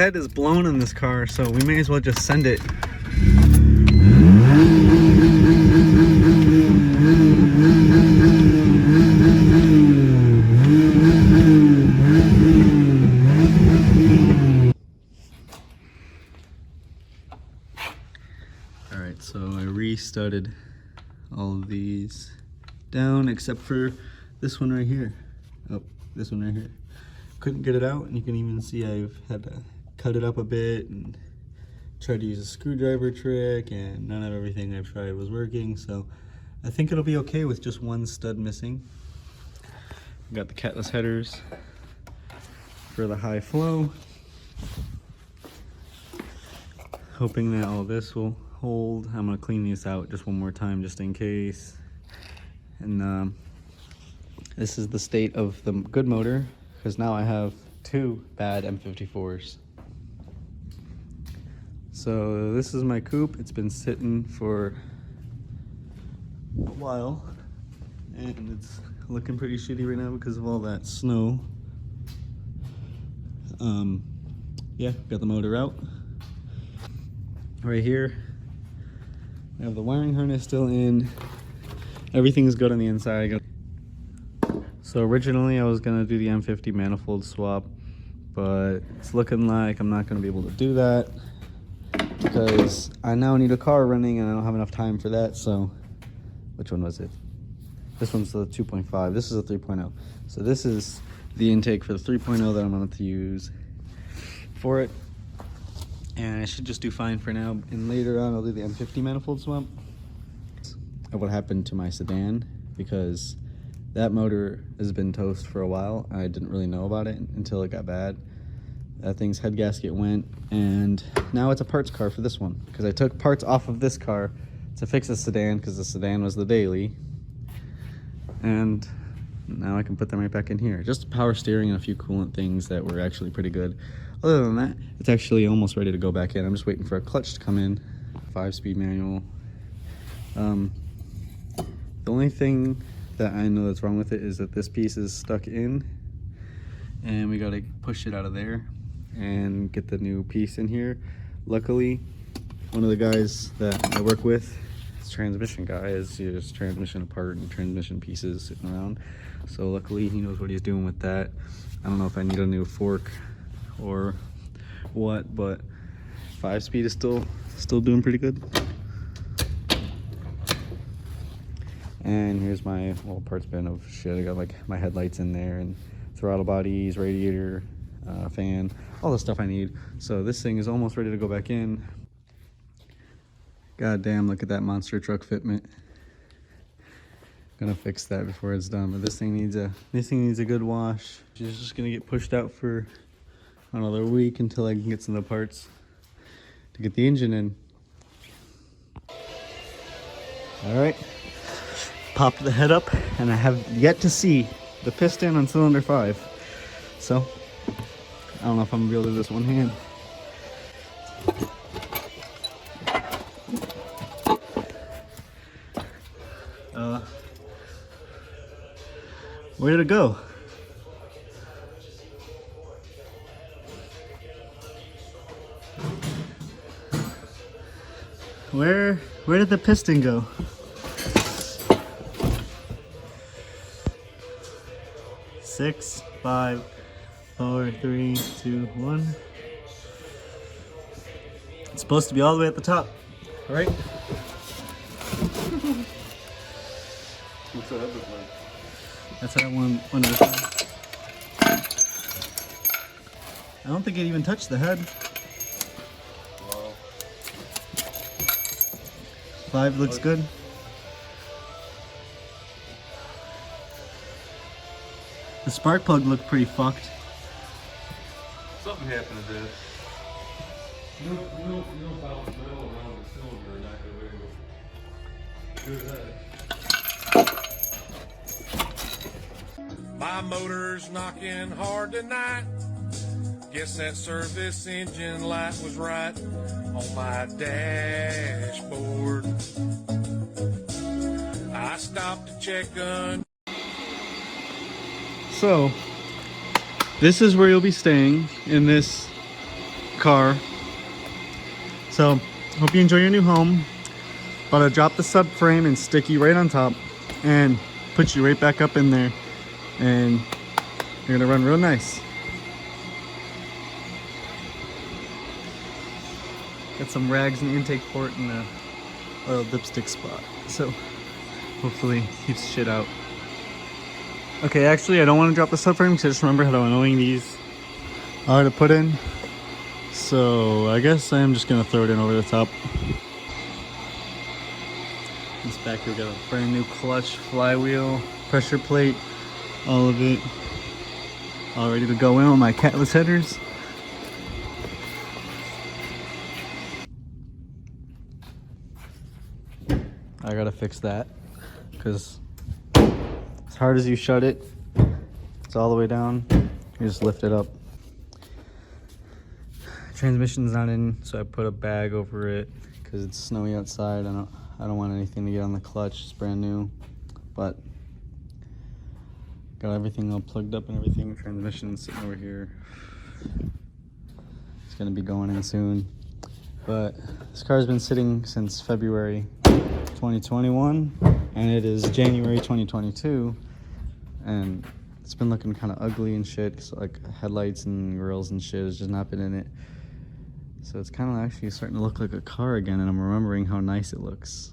head is blown in this car, so we may as well just send it. Alright, so I restarted all of these down except for this one right here. Oh, this one right here. Couldn't get it out, and you can even see I've had to cut it up a bit and try to use a screwdriver trick, and none of everything I've tried was working, so I think it'll be okay with just one stud missing. Got the catless headers for the high flow. Hoping that all this will hold. I'm gonna clean these out just one more time just in case. And this is the state of the good motor, because now I have 2 bad M54s. So this is my coupe. It's been sitting for a while and it's looking pretty shitty right now because of all that snow. Yeah, got the motor out. Right here, I have the wiring harness still in. Everything is good on the inside. So originally I was gonna do the M50 manifold swap, but it's looking like I'm not gonna be able to do that because I now need a car running and I don't have enough time for that. So, which one was it? This one's the 2.5. This is a 3.0. So this is the intake for the 3.0 that I'm going to use for it. And I should just do fine for now. And later on, I'll do the M50 manifold swap. What happened to my sedan, because that motor has been toast for a while. I didn't really know about it until it got bad. That thing's head gasket went, and now it's a parts car for this one, because I took parts off of this car to fix the sedan, because the sedan was the daily, and now I can put them right back in here. Just power steering and a few coolant things that were actually pretty good. Other than that, it's actually almost ready to go back in. I'm just waiting for a clutch to come in. 5-speed manual. The only thing that I know that's wrong with it is that this piece is stuck in, and we gotta push it out of there and get the new piece in here. Luckily, one of the guys that I work with, this transmission guy, is his transmission apart and transmission pieces sitting around. So luckily he knows what he's doing with that. I don't know if I need a new fork or what, but 5-speed is still doing pretty good. And here's my little parts bin of shit. I got like my headlights in there and throttle bodies, radiator, fan, all the stuff I need. So this thing is almost ready to go back in. God damn, look at that monster truck fitment. Gonna fix that before it's done, but this thing needs a good wash. It's just gonna get pushed out for another week until I can get some of the parts to get the engine in. All right, popped the head up, and I have yet to see the piston on cylinder 5. So I don't know if I'm gonna be able to do this one hand. Where did it go? Where did the piston go? Six, 5, 4, 3, 2, 1. It's supposed to be all the way at the top, all right? What's that look like? That's how one of the sides. I don't think it even touched the head. Wow. 5 looks good. The spark plug looked pretty fucked. Something happened to this. You don't bounce metal around the cylinder and not gonna be able to do that. My motor's knocking hard tonight. Guess that service engine light was right on my dashboard. I stopped to check on. So, this is where you'll be staying, in this car. So, hope you enjoy your new home. About to drop the subframe and stick you right on top and put you right back up in there. And you're gonna run real nice. Got some rags in the intake port and the oil dipstick spot. So, hopefully keeps shit out. Okay, actually I don't want to drop the subframe because I just remember how annoying these are to put in. So I guess I am just gonna throw it in over the top. This back here we got a brand new clutch, flywheel, pressure plate, all of it. All ready to go in with my catless headers. I gotta fix that because as hard as you shut it, it's all the way down. You just lift it up. Transmission's not in, so I put a bag over it because it's snowy outside. I don't want anything to get on the clutch. It's brand new, but got everything all plugged up and everything. Transmission's sitting over here. It's gonna be going in soon. But this car's been sitting since February 2021, and it is January 2022, and it's been looking kind of ugly and shit. Cause like headlights and grills and shit has just not been in it. So it's kind of actually starting to look like a car again, and I'm remembering how nice it looks.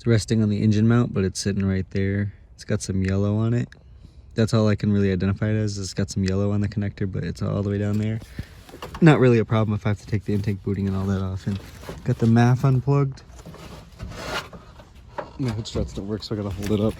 Resting on the engine mount, but it's sitting right there. It's got some yellow on it. That's all I can really identify it as. It's got some yellow on the connector, but it's all the way down there. Not really a problem if I have to take the intake booting and all that off. And got the MAF unplugged. My hood struts don't work, so I gotta hold it up.